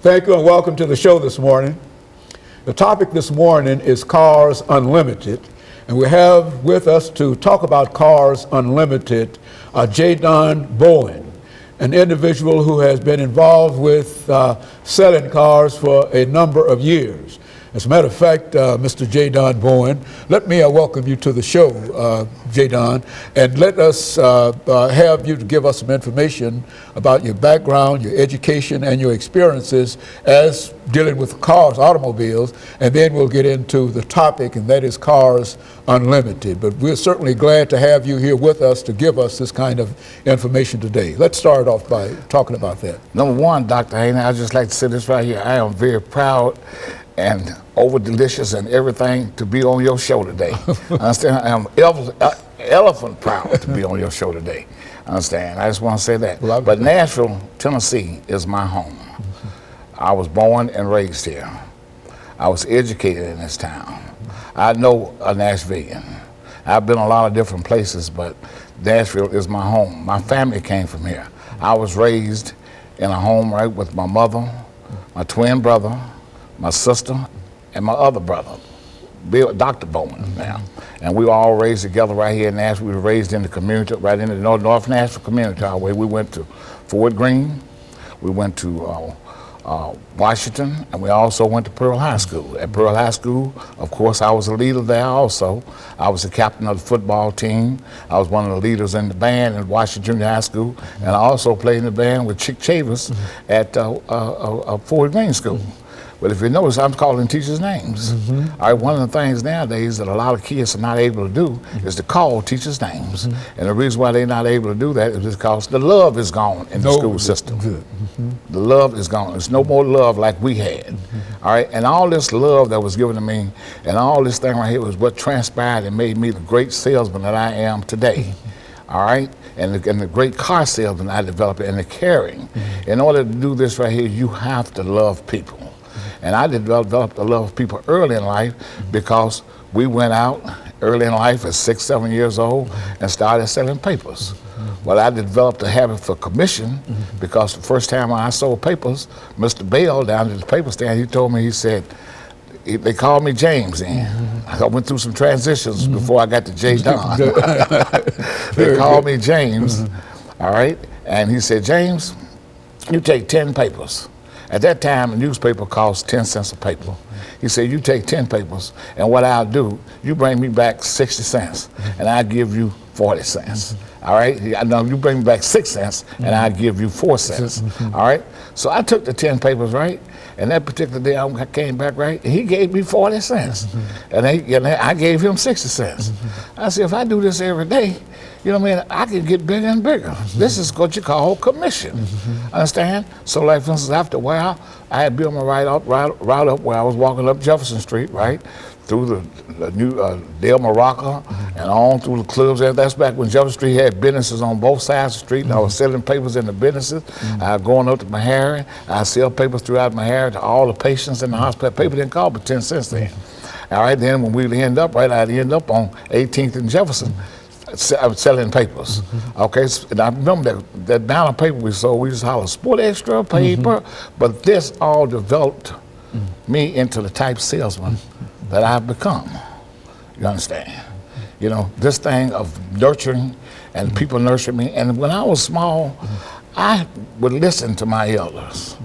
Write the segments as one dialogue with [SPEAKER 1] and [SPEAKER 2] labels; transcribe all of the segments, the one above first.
[SPEAKER 1] Thank you and welcome to the show this morning. The topic this morning is Cars Unlimited, and we have with us to talk about Cars Unlimited, JBowen1, an individual who has been involved with selling cars for a number of years. As a matter of fact, Mr. JBowen1, let me welcome you to the show, JBowen1, and let us have you to give us some information about your background, your education, and your experiences as dealing with cars, automobiles, and then we'll get into the topic, and that is Cars Unlimited. But we're certainly glad to have you here with us to give us this kind of information today. Let's start off by talking about that.
[SPEAKER 2] Number one, Dr. Haney, I'd just like to say this right here. I am very proud and over delicious and everything to be on your show today. Understand? I am elephant proud to be on your show today. Understand? I just want to say that. Well, but Nashville, Tennessee is my home. I was born and raised here. I was educated in this town. I know a Nashvilleian. I've been a lot of different places, but Nashville is my home. My family came from here. I was raised in a home right with my mother, my twin brother, my sister, and my other brother, Dr. Bowen now. And we were all raised together right here in Nashville. We were raised in the community, right in the North Nashville community. We went to Fort Greene, we went to Washington, and we also went to Pearl High School. At Pearl High School, of course, I was a leader there also. I was the captain of the football team. I was one of the leaders in the band at Washington Junior High School, and I also played in the band with Chick Chavis at Fort Greene School. But if you notice, I'm calling teachers' names. All right, one of the things nowadays that a lot of kids are not able to do is to call teachers' names. And the reason why they're not able to do that is because the love is gone in the school system. The love is gone. There's no more love like we had. All right, and all this love that was given to me and all this thing right here was what transpired and made me the great salesman that I am today. All right, and the great car salesman I developed and the caring. In order to do this right here, you have to love people. And I developed a love of people early in life because we went out early in life at 6, 7 years old and started selling papers. Well, I developed a habit for commission because the first time I sold papers, Mr. Bell down at the paper stand, he told me, he said, they called me James then. I went through some transitions before I got to J. Don. They called me James, all right? And he said, James, you take 10 papers. At that time, a newspaper cost 10 cents a paper. He said, you take 10 papers, and what I'll do, you bring me back 60 cents, and I'll give you 40 cents. All right? No, you bring me back 6 cents, and I'll give you 4 cents. All right? So I took the 10 papers, right? And that particular day, I came back, right? And he gave me 40 cents. And I gave him 60 cents. I said, if I do this every day, you know what I mean, I can get bigger and bigger. This is what you call commission. Understand? So like, for instance, after a while, I had built my route up where I was walking up Jefferson Street, right? Through the new Del Maraca and on through the clubs. That's back when Jefferson Street had businesses on both sides of the street, and I was selling papers in the businesses. I was going up to Meharry. I sell papers throughout Meharry to all the patients in the hospital. Paper didn't cost but 10 cents then. All right, then when we end up, right, I'd end up on 18th and Jefferson. I was selling papers. Okay, and I remember that amount of paper we sold, we just holler Sport Extra paper, but this all developed me into the type salesman that I've become. You understand? You know, this thing of nurturing and people nurtured me, and when I was small, I would listen to my elders.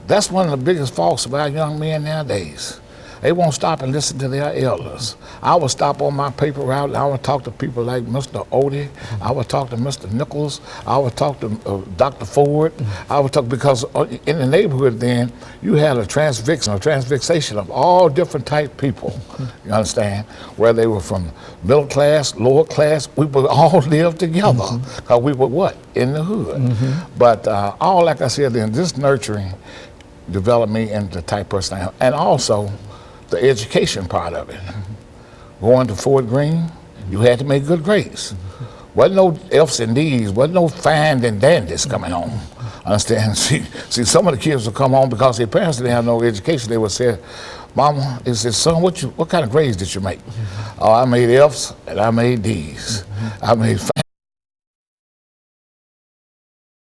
[SPEAKER 2] That's one of the biggest faults about young men nowadays. They won't stop and listen to their elders. I would stop on my paper route and I would talk to people like Mr. Odie. I would talk to Mr. Nichols. I would talk to Dr. Ford. I would talk, because in the neighborhood then, you had a transfixation of all different type people. You understand? Where they were from middle class, lower class, we would all live together because we were what? In the hood. But all, like I said then, this nurturing developed me into the type person I am. And also, the education part of it. Going to Fort Greene, you had to make good grades. Wasn't no F's and D's, wasn't no fine and dandies coming home. Understand? See, some of the kids would come home because their parents didn't have no education. They would say, Mama, they said, son, what kind of grades did you make? Oh, I made F's and I made D's. I made